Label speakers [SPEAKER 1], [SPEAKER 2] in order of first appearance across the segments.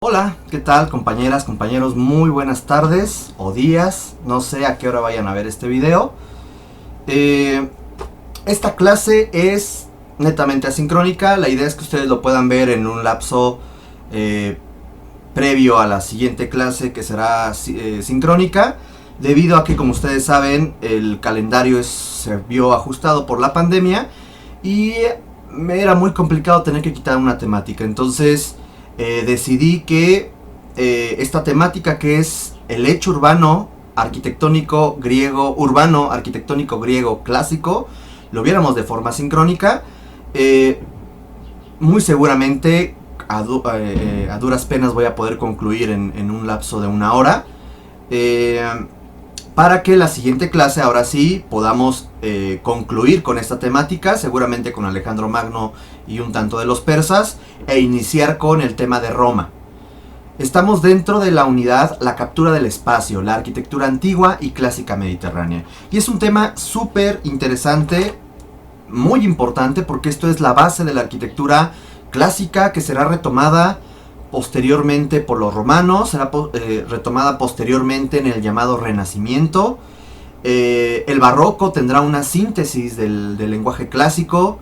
[SPEAKER 1] Hola, ¿qué tal compañeras, compañeros? Muy buenas tardes o días, no sé a qué hora vayan a ver este video. Esta clase es netamente asincrónica, la idea es que ustedes lo puedan ver en un lapso previo a la siguiente clase que será sincrónica, debido a que, como ustedes saben, el calendario se vio ajustado por la pandemia y me era muy complicado tener que quitar una temática. Entonces decidí que esta temática, que es el hecho urbano arquitectónico griego clásico, lo viéramos de forma sincrónica. Muy seguramente a duras penas voy a poder concluir en un lapso de 1 hora, para que la siguiente clase ahora sí podamos concluir con esta temática, seguramente con Alejandro Magno y un tanto de los persas, e iniciar con el tema de Roma. Estamos dentro de la unidad la captura del espacio, la arquitectura antigua y clásica mediterránea. Y es un tema súper interesante, muy importante, porque esto es la base de la arquitectura clásica, que será retomada posteriormente por los romanos, será retomada posteriormente en el llamado Renacimiento. El barroco tendrá una síntesis del lenguaje clásico.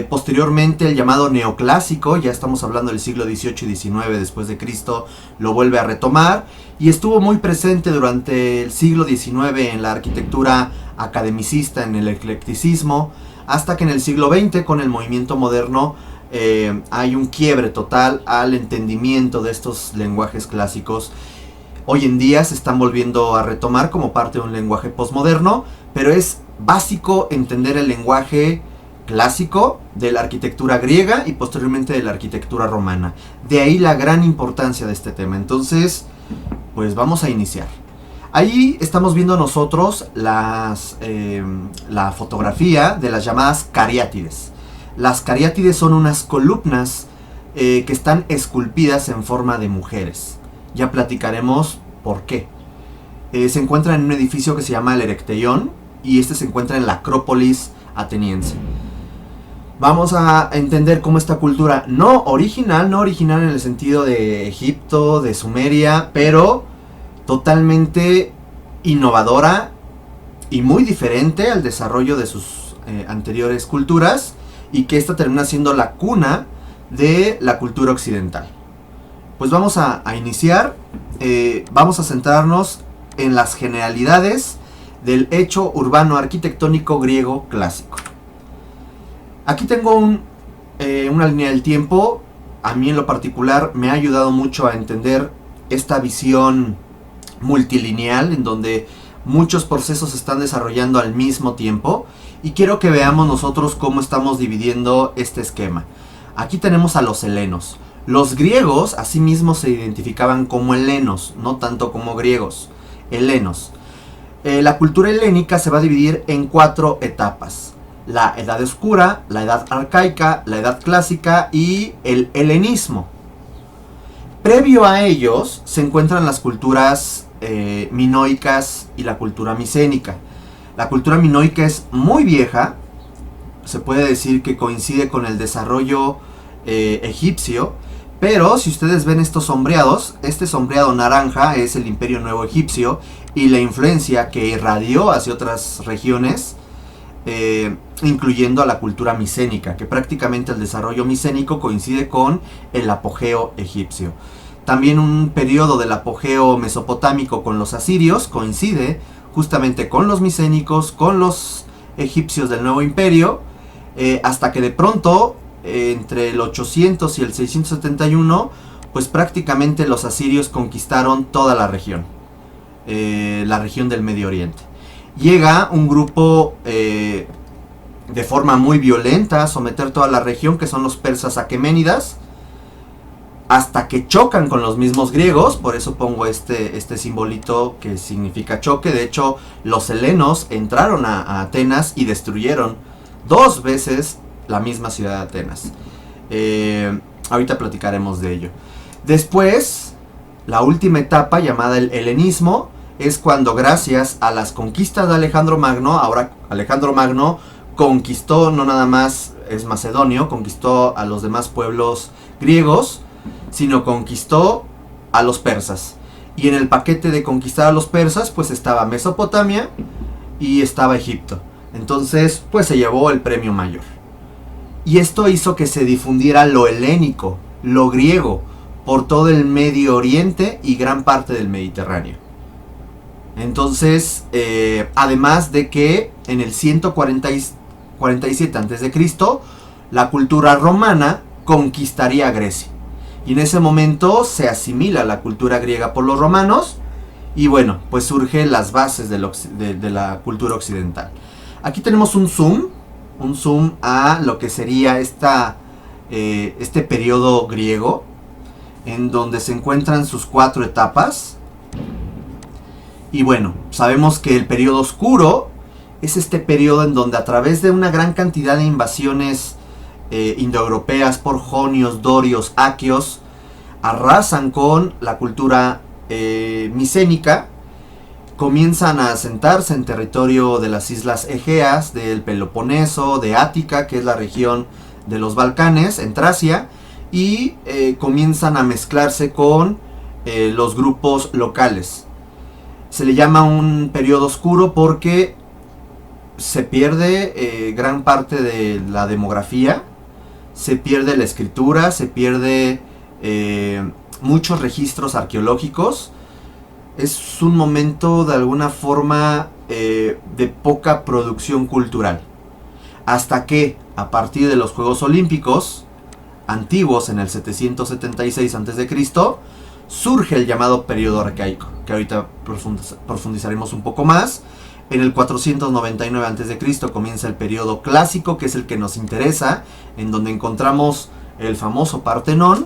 [SPEAKER 1] Posteriormente el llamado neoclásico, ya estamos hablando del siglo XVIII y XIX después de Cristo, lo vuelve a retomar y estuvo muy presente durante el siglo XIX en la arquitectura academicista, en el eclecticismo, hasta que en el siglo XX, con el movimiento moderno, hay un quiebre total al entendimiento de estos lenguajes clásicos. Hoy en día se están volviendo a retomar como parte de un lenguaje posmoderno, pero es básico entender el lenguaje clásico de la arquitectura griega y posteriormente de la arquitectura romana. De ahí la gran importancia de este tema. Entonces, pues vamos a iniciar. Ahí estamos viendo nosotros la fotografía de las llamadas cariátides. Las cariátides son unas columnas que están esculpidas en forma de mujeres. Ya platicaremos por qué. Se encuentra en un edificio que se llama el Erecteion, y este se encuentra en la Acrópolis ateniense. Vamos a entender cómo esta cultura no original en el sentido de Egipto, de Sumeria, pero totalmente innovadora y muy diferente al desarrollo de sus anteriores culturas, y que esta termina siendo la cuna de la cultura occidental. Pues vamos a iniciar, vamos a centrarnos en las generalidades del hecho urbano arquitectónico griego clásico. Aquí tengo una línea del tiempo. A mí en lo particular me ha ayudado mucho a entender esta visión multilineal en donde muchos procesos se están desarrollando al mismo tiempo, y quiero que veamos nosotros cómo estamos dividiendo este esquema. Aquí tenemos a los helenos. Los griegos asimismo se identificaban como helenos, no tanto como griegos, helenos. La cultura helénica se va a dividir en 4 etapas: la edad oscura, la edad arcaica, la edad clásica y el helenismo. Previo a ellos se encuentran las culturas minoicas y la cultura micénica. La cultura minoica es muy vieja, se puede decir que coincide con el desarrollo egipcio, pero si ustedes ven estos sombreados, este sombreado naranja es el Imperio Nuevo Egipcio y la influencia que irradió hacia otras regiones, incluyendo a la cultura micénica, que prácticamente el desarrollo micénico coincide con el apogeo egipcio. También un periodo del apogeo mesopotámico con los asirios coincide justamente con los micénicos, con los egipcios del Nuevo Imperio, hasta que de pronto, entre el 800 y el 671, pues prácticamente los asirios conquistaron toda la región del Medio Oriente. Llega un grupo de forma muy violenta a someter toda la región, que son los persas aqueménidas, hasta que chocan con los mismos griegos. Por eso pongo este simbolito que significa choque. De hecho, los helenos entraron a Atenas y destruyeron 2 veces la misma ciudad de Atenas. Ahorita platicaremos de ello. Después, la última etapa, llamada el helenismo, es cuando, gracias a las conquistas de Alejandro Magno, ahora Alejandro Magno conquistó, no nada más es macedonio, conquistó a los demás pueblos griegos, sino conquistó a los persas. Y en el paquete de conquistar a los persas, pues estaba Mesopotamia y estaba Egipto. Entonces, pues se llevó el premio mayor. Y esto hizo que se difundiera lo helénico, lo griego, por todo el Medio Oriente y gran parte del Mediterráneo. Entonces, además de que en el 147 a.C., la cultura romana conquistaría Grecia. Y en ese momento se asimila la cultura griega por los romanos. Y bueno, pues surgen las bases de la cultura occidental. Aquí tenemos un zoom a lo que sería este periodo griego, en donde se encuentran sus 4 etapas. Y bueno, sabemos que el periodo oscuro es este periodo en donde a través de una gran cantidad de invasiones indoeuropeas por jonios, dorios, aqueos, arrasan con la cultura micénica, comienzan a asentarse en territorio de las islas Egeas, del Peloponeso, de Ática, que es la región de los Balcanes, en Tracia, y comienzan a mezclarse con los grupos locales. Se le llama un periodo oscuro porque se pierde gran parte de la demografía, se pierde la escritura, se pierde muchos registros arqueológicos. Es un momento de alguna forma de poca producción cultural. Hasta que a partir de los Juegos Olímpicos antiguos en el 776 a.C. surge el llamado periodo arcaico, que ahorita profundizaremos un poco más. En el 499 a.C. comienza el periodo clásico, que es el que nos interesa, en donde encontramos el famoso Partenón.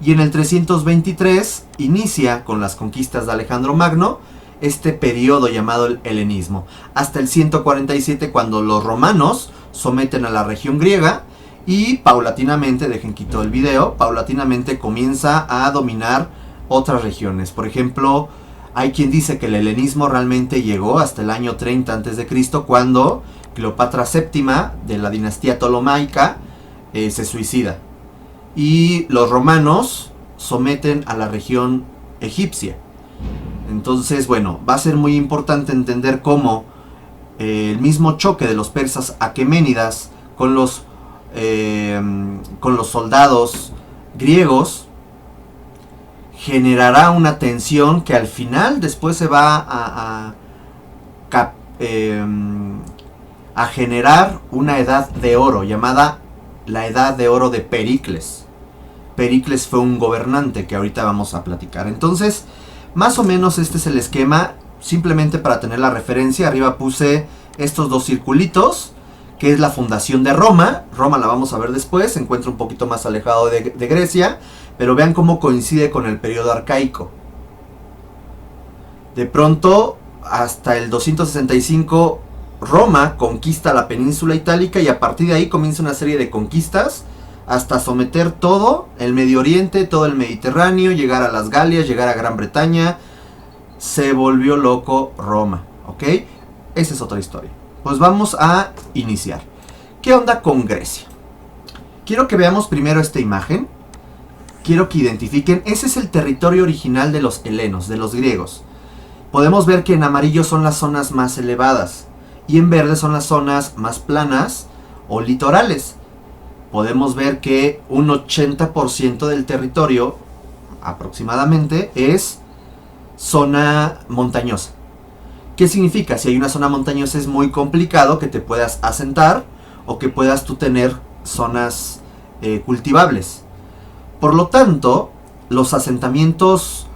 [SPEAKER 1] Y en el 323 inicia con las conquistas de Alejandro Magno este periodo llamado el helenismo. Hasta el 147, cuando los romanos someten a la región griega y paulatinamente, dejen quito el video, paulatinamente comienza a dominar otras regiones. Por ejemplo, hay quien dice que el helenismo realmente llegó hasta el año 30 a.C., cuando Cleopatra VII de la dinastía Ptolomaica se suicida. Y los romanos someten a la región egipcia. Entonces, bueno, va a ser muy importante entender cómo el mismo choque de los persas aqueménidas con los soldados griegos generará una tensión que al final después se va a generar una edad de oro llamada la edad de oro de Pericles. Pericles fue un gobernante que ahorita vamos a platicar. Entonces, más o menos este es el esquema. Simplemente para tener la referencia, arriba puse estos 2 circulitos, que es la fundación de Roma. Roma la vamos a ver después, se encuentra un poquito más alejado de Grecia, pero vean cómo coincide con el periodo arcaico. De pronto, hasta el 265, Roma conquista la península itálica y a partir de ahí comienza una serie de conquistas hasta someter todo el Medio Oriente, todo el Mediterráneo, llegar a las Galias, llegar a Gran Bretaña. Se volvió loco Roma, ¿ok? Esa es otra historia. Pues vamos a iniciar. ¿Qué onda con Grecia? Quiero que veamos primero esta imagen. Quiero que identifiquen, ese es el territorio original de los helenos, de los griegos. Podemos ver que en amarillo son las zonas más elevadas y en verde son las zonas más planas o litorales. Podemos ver que un 80% del territorio aproximadamente es zona montañosa. ¿Qué significa? Si hay una zona montañosa es muy complicado que te puedas asentar o que puedas tú tener zonas cultivables. Por lo tanto, los asentamientos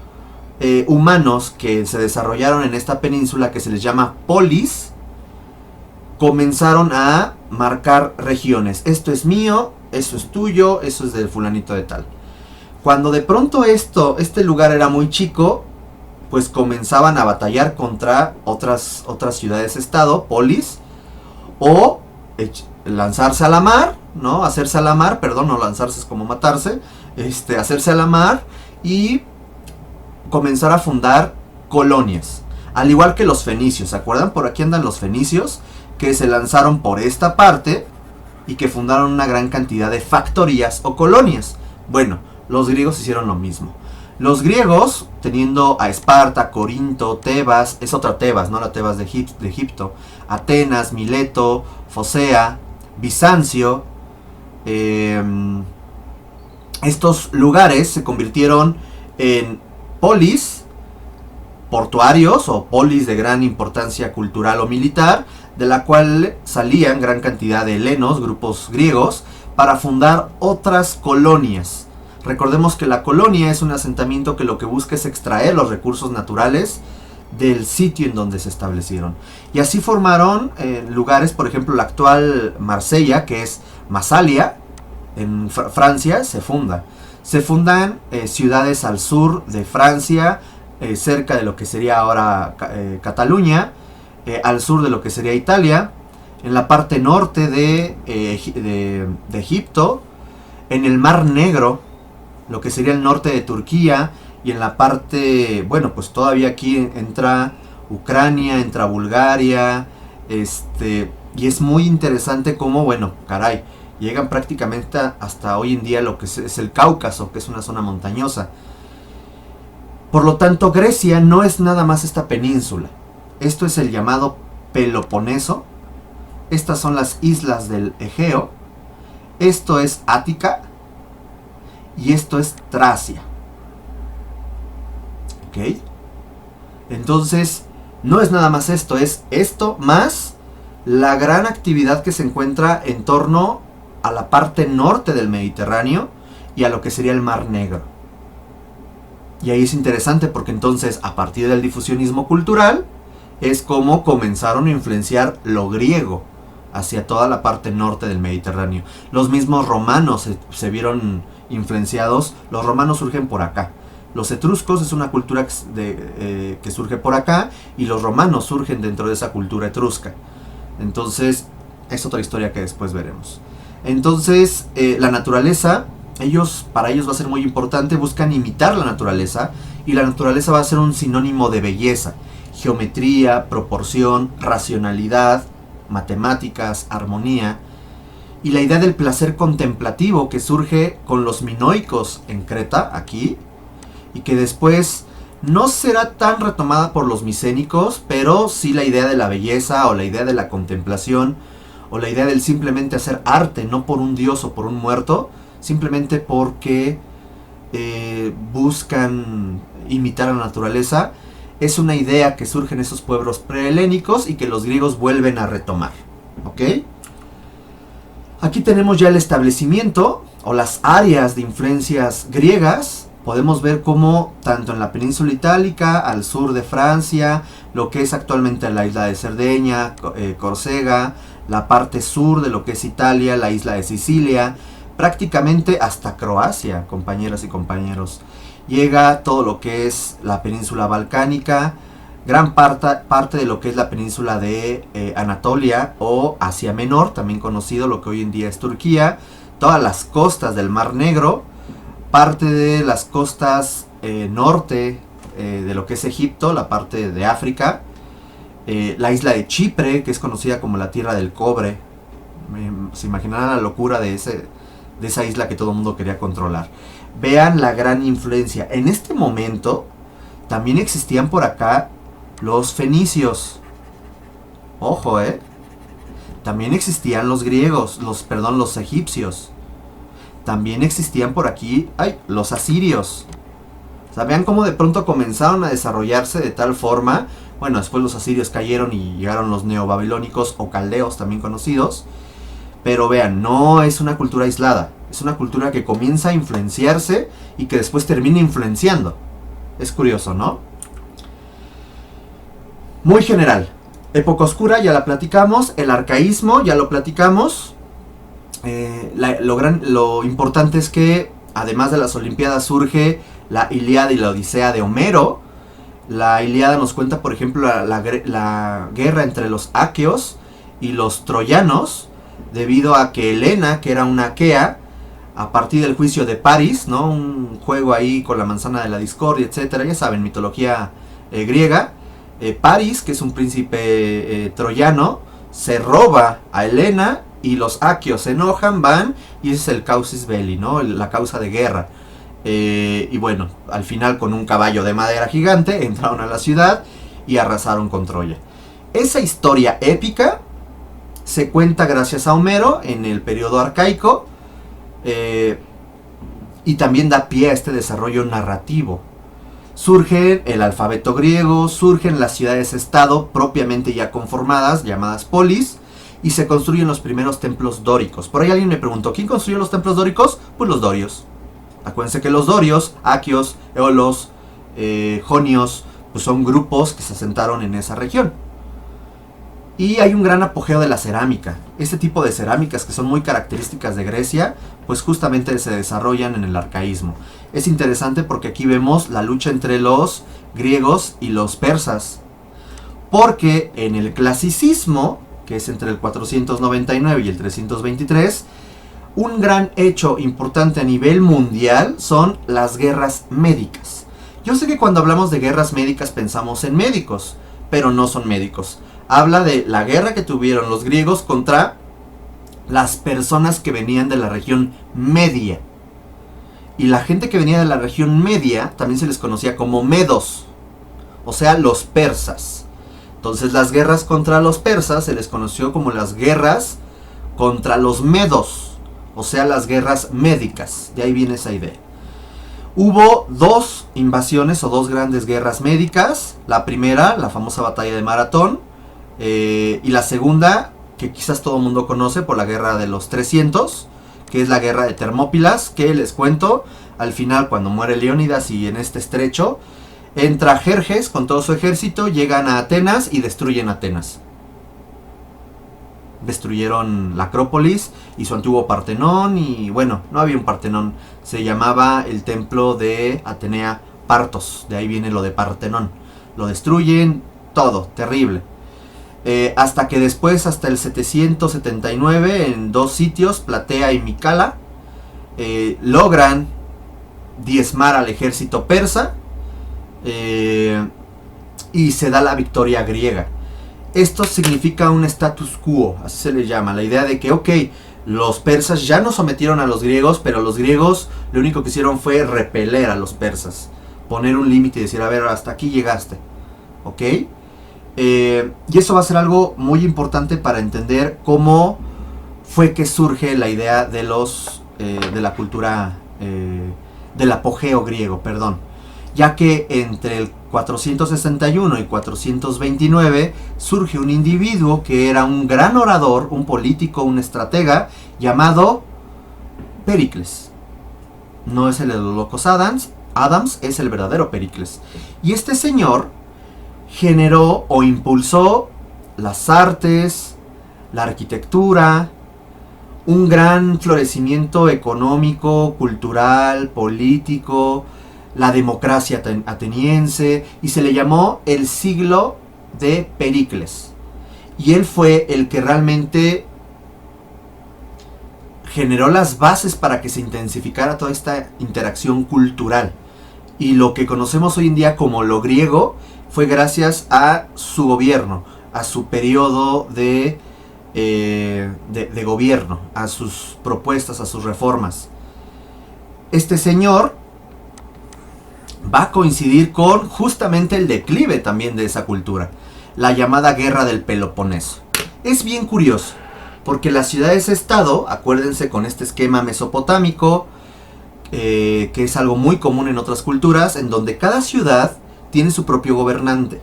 [SPEAKER 1] humanos que se desarrollaron en esta península, que se les llama polis, comenzaron a marcar regiones. Esto es mío, eso es tuyo, eso es del fulanito de tal. Cuando de pronto este lugar era muy chico, pues comenzaban a batallar contra otras ciudades-estado, polis, o lanzarse a la mar, ¿no? Hacerse a la mar, perdón, no lanzarse es como matarse, hacerse a la mar y comenzar a fundar colonias. Al igual que los fenicios, ¿se acuerdan? Por aquí andan los fenicios, que se lanzaron por esta parte y que fundaron una gran cantidad de factorías o colonias. Bueno, los griegos hicieron lo mismo. Los griegos, teniendo a Esparta, Corinto, Tebas, es otra Tebas, no la Tebas de Egipto, Atenas, Mileto, Focea, Bizancio, estos lugares se convirtieron en polis portuarios o polis de gran importancia cultural o militar, de la cual salían gran cantidad de helenos, grupos griegos, para fundar otras colonias. Recordemos que la colonia es un asentamiento que lo que busca es extraer los recursos naturales del sitio en donde se establecieron. Y así formaron lugares, por ejemplo, la actual Marsella, que es Masalia, en Francia, se funda. Se fundan ciudades al sur de Francia, cerca de lo que sería ahora Cataluña, al sur de lo que sería Italia, en la parte norte de Egipto, en el Mar Negro, lo que sería el norte de Turquía, y en la parte, bueno, pues todavía aquí entra Ucrania, entra Bulgaria, y es muy interesante cómo, bueno, caray, llegan prácticamente hasta hoy en día lo que es el Cáucaso, que es una zona montañosa. Por lo tanto, Grecia no es nada más esta península. Esto es el llamado Peloponeso. Estas son las islas del Egeo. Esto es Ática. Y esto es Tracia. ¿Ok? Entonces, no es nada más esto. Es esto más la gran actividad que se encuentra en torno a la parte norte del Mediterráneo y a lo que sería el Mar Negro. Y ahí es interesante porque entonces, a partir del difusionismo cultural, es como comenzaron a influenciar lo griego hacia toda la parte norte del Mediterráneo. Los mismos romanos se vieron influenciados. Los romanos surgen por acá. Los etruscos es una cultura que surge por acá, y los romanos surgen dentro de esa cultura etrusca. Entonces, es otra historia que después veremos. Entonces, la naturaleza, para ellos va a ser muy importante, buscan imitar la naturaleza, y la naturaleza va a ser un sinónimo de belleza, geometría, proporción, racionalidad, matemáticas, armonía, y la idea del placer contemplativo que surge con los minoicos en Creta, aquí, y que después no será tan retomada por los micénicos, pero sí la idea de la belleza, o la idea de la contemplación, o la idea del simplemente hacer arte, no por un dios o por un muerto, simplemente porque buscan imitar a la naturaleza. Es una idea que surge en esos pueblos prehelénicos y que los griegos vuelven a retomar. ¿Ok? Aquí tenemos ya el establecimiento o las áreas de influencias griegas. Podemos ver cómo tanto en la península itálica, al sur de Francia, lo que es actualmente la isla de Cerdeña, Córcega, la parte sur de lo que es Italia, la isla de Sicilia, prácticamente hasta Croacia, compañeras y compañeros. Llega todo lo que es la península balcánica, gran parte de lo que es la península de Anatolia o Asia Menor, también conocido lo que hoy en día es Turquía, todas las costas del Mar Negro, parte de las costas norte de lo que es Egipto, la parte de África, la isla de Chipre, que es conocida como la tierra del cobre. Se imaginarán la locura de esa isla que todo el mundo quería controlar. Vean la gran influencia. En este momento también existían por acá los fenicios. Ojo, también existían los griegos, los egipcios. También existían por aquí, los asirios. O sea, vean cómo de pronto comenzaron a desarrollarse de tal forma. Bueno, después los asirios cayeron y llegaron los neobabilónicos o caldeos, también conocidos. Pero vean, no es una cultura aislada. Es una cultura que comienza a influenciarse y que después termina influenciando. Es curioso, ¿no? Muy general. Época oscura, ya la platicamos. El arcaísmo, ya lo platicamos. Lo importante es que, además de las Olimpiadas, surge la Ilíada y la Odisea de Homero. La Ilíada nos cuenta, por ejemplo, la guerra entre los aqueos y los troyanos, debido a que Helena, que era una aquea, a partir del juicio de París, ¿no? Un juego ahí con la manzana de la discordia, etcétera, ya saben, mitología griega. París, que es un príncipe troyano, se roba a Helena y los aqueos se enojan, van, y ese es el causis belli, ¿no? La causa de guerra. Y bueno, al final con un caballo de madera gigante entraron a la ciudad y arrasaron con Troya. Esa historia épica se cuenta gracias a Homero en el periodo arcaico, y también da pie a este desarrollo narrativo. Surge el alfabeto griego, surgen las ciudades-estado propiamente ya conformadas, llamadas polis, y se construyen los primeros templos dóricos. Por ahí alguien me preguntó, ¿quién construyó los templos dóricos? Pues los dorios. Acuérdense que los dorios, aquios, eolos, jonios, pues son grupos que se asentaron en esa región. Y hay un gran apogeo de la cerámica. Este tipo de cerámicas que son muy características de Grecia, pues justamente se desarrollan en el arcaísmo. Es interesante porque aquí vemos la lucha entre los griegos y los persas. Porque en el clasicismo, que es entre el 499 y el 323, un gran hecho importante a nivel mundial son las guerras médicas. Yo sé que cuando hablamos de guerras médicas pensamos en médicos, pero no son médicos. Habla de la guerra que tuvieron los griegos contra las personas que venían de la región media. Y la gente que venía de la región media también se les conocía como medos, o sea, los persas. Entonces las guerras contra los persas se les conoció como las guerras contra los medos, o sea, las guerras médicas. De ahí viene esa idea. Hubo dos invasiones o dos grandes guerras médicas. La primera, la famosa batalla de Maratón, y la segunda, que quizás todo el mundo conoce por la guerra de los 300, que es la guerra de Termópilas, que les cuento, al final cuando muere Leónidas y en este estrecho, entra Jerjes con todo su ejército, llegan a Atenas y destruyen Atenas. Destruyeron la Acrópolis y su antiguo Partenón, y bueno, no había un Partenón, se llamaba el templo de Atenea Partos, de ahí viene lo de Partenón. Lo destruyen, todo, terrible. Hasta que después, hasta el 779, en dos sitios, Platea y Micala, logran diezmar al ejército persa, y se da la victoria griega. Esto significa un status quo, así se le llama, la idea de que, ok, los persas ya no sometieron a los griegos, pero los griegos lo único que hicieron fue repeler a los persas, poner un límite y decir, a ver, hasta aquí llegaste, ok. Y eso va a ser algo muy importante para entender cómo fue que surge la idea de de la cultura, del apogeo griego, perdón. Ya que entre el 461 y 429 surge un individuo que era un gran orador, un político, un estratega, llamado Pericles. No es el de los locos Adams, es el verdadero Pericles. Y este señor generó o impulsó las artes, la arquitectura, un gran florecimiento económico, cultural, político, la democracia ateniense, y se le llamó el siglo de Pericles. Y él fue el que realmente generó las bases para que se intensificara toda esta interacción cultural. Y lo que conocemos hoy en día como lo griego fue gracias a su gobierno, a su periodo de gobierno, a sus propuestas, a sus reformas. Este señor va a coincidir con justamente el declive también de esa cultura, la llamada Guerra del Peloponeso. Es bien curioso, porque las ciudades-estado, acuérdense con este esquema mesopotámico, que es algo muy común en otras culturas, en donde cada ciudad tiene su propio gobernante,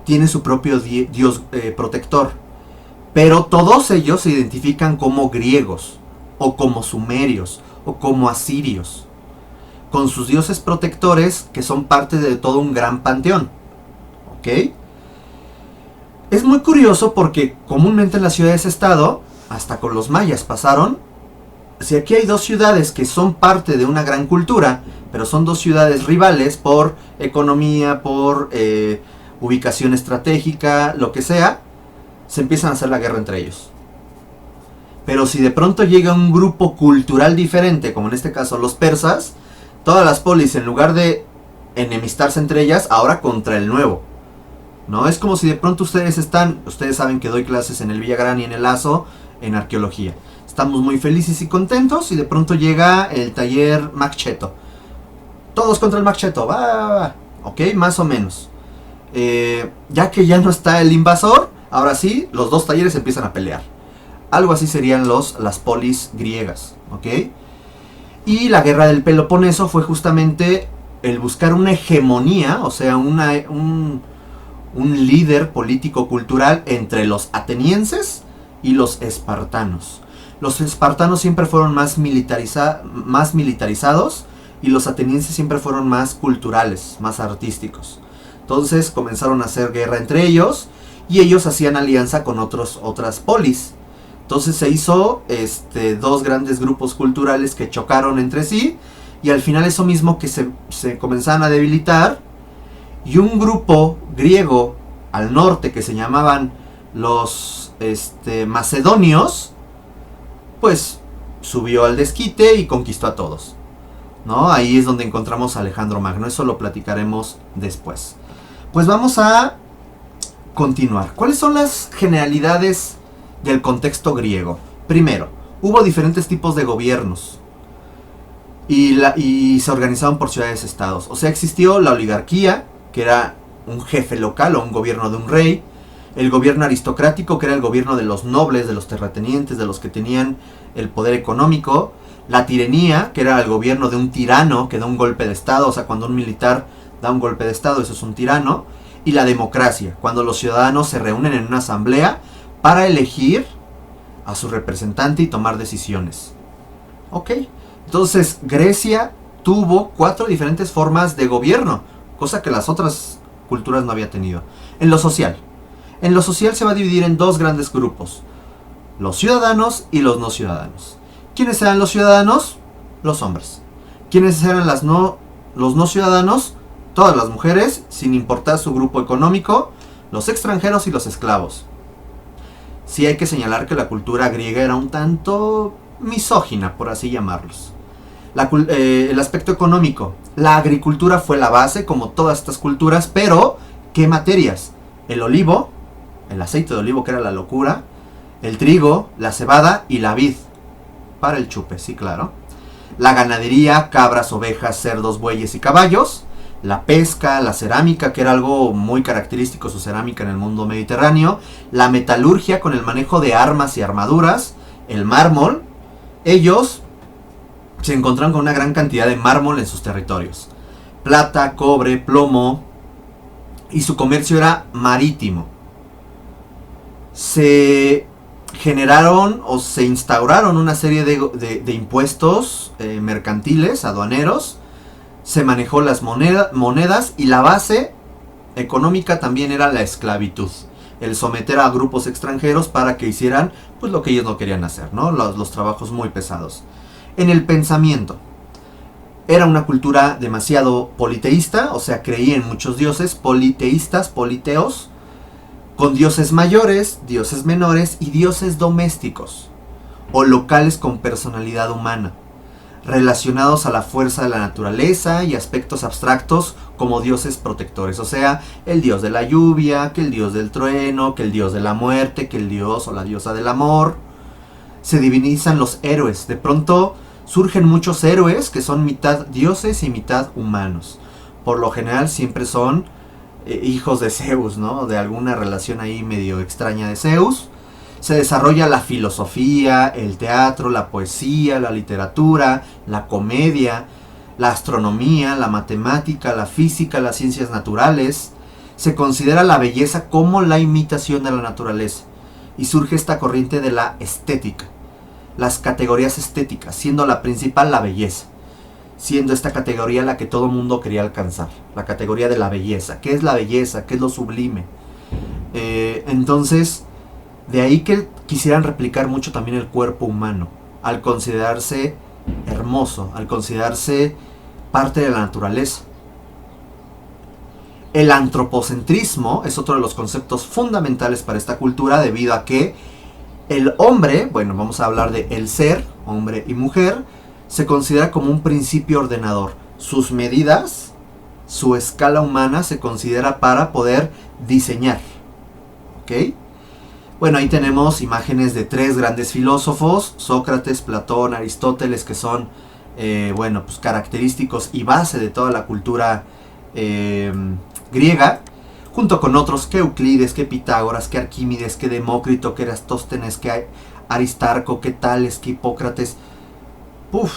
[SPEAKER 1] tiene su propio dios protector, pero todos ellos se identifican como griegos, o como sumerios, o como asirios, con sus dioses protectores que son parte de todo un gran panteón. ¿Ok? Es muy curioso porque comúnmente en las ciudades-estado, hasta con los mayas pasaron, si aquí hay dos ciudades que son parte de una gran cultura, pero son dos ciudades rivales por economía, por ubicación estratégica, lo que sea, se empiezan a hacer la guerra entre ellos. Pero si de pronto llega un grupo cultural diferente, como en este caso los persas, todas las polis, en lugar de enemistarse entre ellas, ahora contra el nuevo, ¿no? Es como si de pronto ustedes saben que doy clases en el Villagrán y en el Lazo, en arqueología. Estamos muy felices y contentos y de pronto llega el taller Mac Cheto. todos contra el macheto, va. Ok, más o menos. Ya que ya no está el invasor, ahora sí, los dos talleres empiezan a pelear. Algo así serían las polis griegas, ¿ok? Y la guerra del Peloponeso fue justamente el buscar una hegemonía, o sea, un líder político-cultural entre los atenienses y los espartanos. Los espartanos siempre fueron más militarizados y los atenienses siempre fueron más culturales, más artísticos. Entonces comenzaron a hacer guerra entre ellos y ellos hacían alianza con otras polis. Entonces se hizo dos grandes grupos culturales que chocaron entre sí y al final eso mismo que se comenzaban a debilitar y un grupo griego al norte que se llamaban los macedonios, pues subió al desquite y conquistó a todos, ¿no? Ahí es donde encontramos a Alejandro Magno, eso lo platicaremos después. Pues vamos a continuar. ¿Cuáles son las generalidades del contexto griego? Primero, hubo diferentes tipos de gobiernos y se organizaban por ciudades-estados. O sea, existió la oligarquía, que era un jefe local o un gobierno de un rey. El gobierno aristocrático, que era el gobierno de los nobles, de los terratenientes, de los que tenían el poder económico. La tiranía, que era el gobierno de un tirano que da un golpe de estado. O sea, cuando un militar da un golpe de estado, eso es un tirano. Y la democracia, cuando los ciudadanos se reúnen en una asamblea para elegir a su representante y tomar decisiones. Ok, entonces Grecia tuvo 4 diferentes formas de gobierno, cosa que las otras culturas no había tenido. En lo social se va a dividir en 2 grandes grupos, los ciudadanos y los no ciudadanos. ¿Quiénes eran los ciudadanos? Los hombres. ¿Quiénes eran los no ciudadanos? Todas las mujeres, sin importar su grupo económico, los extranjeros y los esclavos. Sí hay que señalar que la cultura griega era un tanto misógina, por así llamarlos. El aspecto económico. La agricultura fue la base, como todas estas culturas, pero ¿qué materias? El olivo, el aceite de olivo que era la locura, el trigo, la cebada y la vid. Para el chupe, sí, claro. La ganadería, cabras, ovejas, cerdos, bueyes y caballos. La pesca, la cerámica, que era algo muy característico su cerámica en el mundo mediterráneo. La metalurgia con el manejo de armas y armaduras. El mármol. Ellos se encontraron con una gran cantidad de mármol en sus territorios. Plata, cobre, plomo. Y su comercio era marítimo. Se generaron o se instauraron una serie de impuestos mercantiles, aduaneros. Se manejó las monedas y la base económica también era la esclavitud. El someter a grupos extranjeros para que hicieran pues lo que ellos no querían hacer, ¿no? Los trabajos muy pesados. En el pensamiento. Era una cultura demasiado politeísta, o sea, creía en muchos dioses, politeístas, politeos, con dioses mayores, dioses menores y dioses domésticos, o locales con personalidad humana, relacionados a la fuerza de la naturaleza y aspectos abstractos como dioses protectores, o sea, el dios de la lluvia, que el dios del trueno, que el dios de la muerte, que el dios o la diosa del amor. Se divinizan los héroes, de pronto surgen muchos héroes que son mitad dioses y mitad humanos. Por lo general siempre son hijos de Zeus, ¿no? De alguna relación ahí medio extraña de Zeus. Se desarrolla la filosofía, el teatro, la poesía, la literatura, la comedia, la astronomía, la matemática, la física, las ciencias naturales. Se considera la belleza como la imitación de la naturaleza. Y surge esta corriente de la estética. Las categorías estéticas, siendo la principal la belleza. Siendo esta categoría la que todo mundo quería alcanzar. La categoría de la belleza. ¿Qué es la belleza? ¿Qué es lo sublime? Entonces, de ahí que quisieran replicar mucho también el cuerpo humano. Al considerarse hermoso, al considerarse parte de la naturaleza. El antropocentrismo es otro de los conceptos fundamentales para esta cultura debido a que el hombre, bueno, vamos a hablar de el ser, hombre y mujer, se considera como un principio ordenador. Sus medidas, su escala humana se considera para poder diseñar. ¿Ok? Bueno, ahí tenemos imágenes de 3 grandes filósofos, Sócrates, Platón, Aristóteles, que son bueno, pues característicos y base de toda la cultura griega, junto con otros que Euclides, que Pitágoras, que Arquímedes, que Demócrito, que Erastóstenes, que Aristarco, que Tales, que Hipócrates. Uf,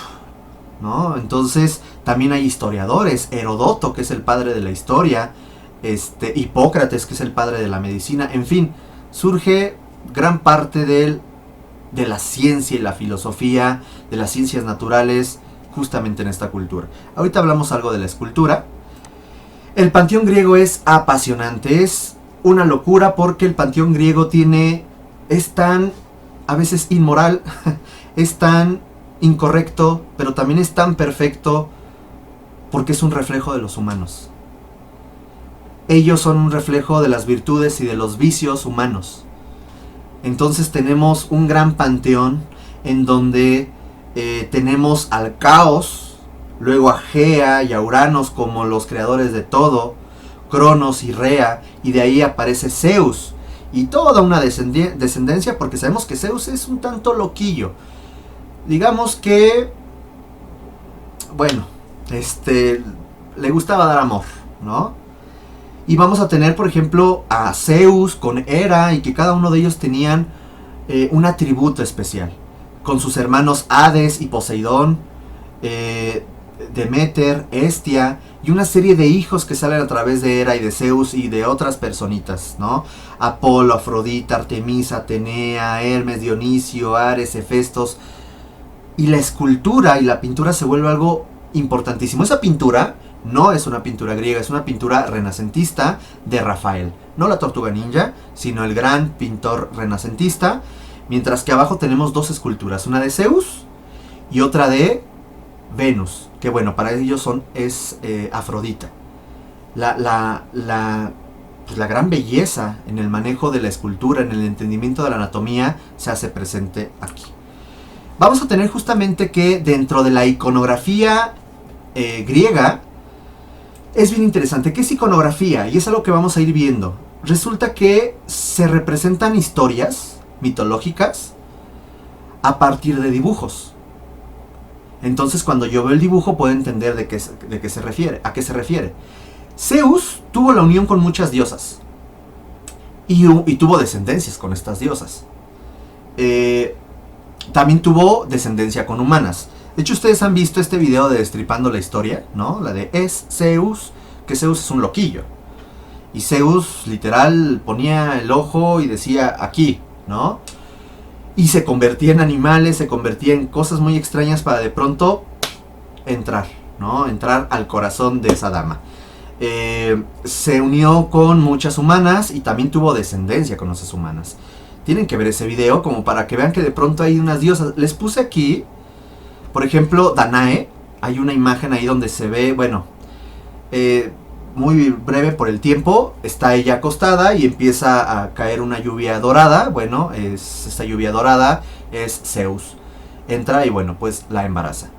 [SPEAKER 1] ¿no? Entonces también hay historiadores, Herodoto, que es el padre de la historia, Hipócrates, que es el padre de la medicina, en fin, surge gran parte de la ciencia y la filosofía, de las ciencias naturales, justamente en esta cultura. Ahorita hablamos algo de la escultura. El panteón griego es apasionante, es una locura porque el panteón griego es tan, a veces inmoral, es tan incorrecto, pero también es tan perfecto porque es un reflejo de los humanos. Ellos son un reflejo de las virtudes y de los vicios humanos. Entonces tenemos un gran panteón en donde tenemos al caos, luego a Gea y a Uranos como los creadores de todo, Cronos y Rea, y de ahí aparece Zeus y toda una descendencia, porque sabemos que Zeus es un tanto loquillo. Digamos que, bueno, le gustaba dar amor, ¿no? Y vamos a tener, por ejemplo, a Zeus con Hera, y que cada uno de ellos tenían un atributo especial. Con sus hermanos Hades y Poseidón, Demeter, Hestia, y una serie de hijos que salen a través de Hera y de Zeus y de otras personitas, ¿no? Apolo, Afrodita, Artemisa, Atenea, Hermes, Dionisio, Ares, Hefestos. Y la escultura y la pintura se vuelve algo importantísimo. Esa pintura no es una pintura griega, es una pintura renacentista de Rafael. No la Tortuga Ninja, sino el gran pintor renacentista. Mientras que abajo tenemos dos esculturas, una de Zeus y otra de Venus, que bueno, para ellos es Afrodita. La gran belleza en el manejo de la escultura, en el entendimiento de la anatomía, se hace presente aquí. Vamos a tener justamente que dentro de la iconografía griega, es bien interesante. ¿Qué es iconografía? Y es algo que vamos a ir viendo. Resulta que se representan historias mitológicas a partir de dibujos. Entonces cuando yo veo el dibujo puedo entender a qué se refiere. Zeus tuvo la unión con muchas diosas y tuvo descendencias con estas diosas. También tuvo descendencia con humanas. De hecho, ustedes han visto este video de Destripando la Historia, ¿no? La de Es Zeus, que Zeus es un loquillo. Y Zeus, literal, ponía el ojo y decía aquí, ¿no? Y se convertía en animales, se convertía en cosas muy extrañas para de pronto entrar, ¿no? Entrar al corazón de esa dama. Se unió con muchas humanas y también tuvo descendencia con esas humanas. Tienen que ver ese video como para que vean que de pronto hay unas diosas. Les puse aquí, por ejemplo, Danae. Hay una imagen ahí donde se ve, bueno, muy breve por el tiempo. Está ella acostada y empieza a caer una lluvia dorada. Bueno, esta lluvia dorada es Zeus. Entra y bueno, pues la embaraza.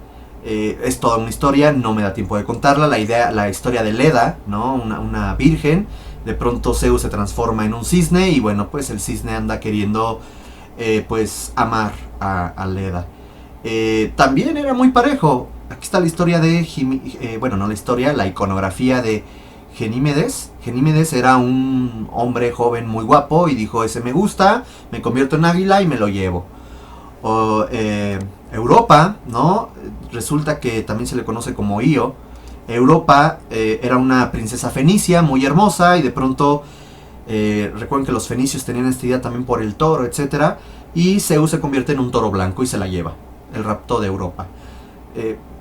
[SPEAKER 1] Es toda una historia, no me da tiempo de contarla. La historia de Leda, ¿no? Una virgen. De pronto Zeus se transforma en un cisne y bueno, pues el cisne anda queriendo pues amar a Leda. También era muy parejo. Aquí está la historia de la iconografía de Genímedes. Genímedes era un hombre joven muy guapo y dijo, ese me gusta, me convierto en águila y me lo llevo. Europa, ¿no? Resulta que también se le conoce como Io. Europa era una princesa fenicia muy hermosa y de pronto recuerden que los fenicios tenían esta idea también por el toro, etc. Y Zeus se convierte en un toro blanco y se la lleva, el rapto de Europa.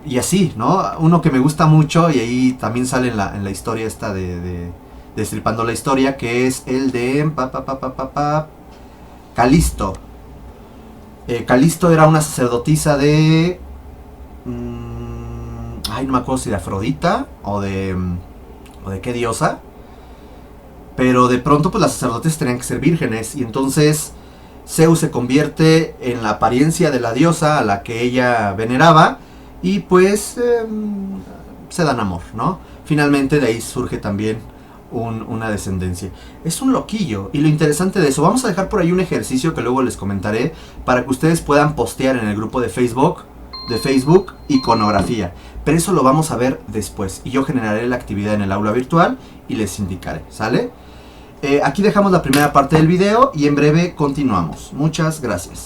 [SPEAKER 1] Y así, ¿no? Uno que me gusta mucho y ahí también sale en la historia esta de Destripando la Historia, que es el de Calisto. Calisto era una sacerdotisa de... no me acuerdo si de Afrodita o de qué diosa. Pero de pronto pues las sacerdotes tenían que ser vírgenes. Y entonces Zeus se convierte en la apariencia de la diosa a la que ella veneraba. Y pues se dan amor, ¿no? Finalmente de ahí surge también una descendencia. Es un loquillo. Y lo interesante de eso, vamos a dejar por ahí un ejercicio que luego les comentaré, para que ustedes puedan postear en el grupo de Facebook de Facebook, iconografía. Pero eso lo vamos a ver después. Y yo generaré la actividad en el aula virtual y les indicaré, ¿sale? Aquí dejamos la primera parte del video y en breve continuamos. Muchas gracias.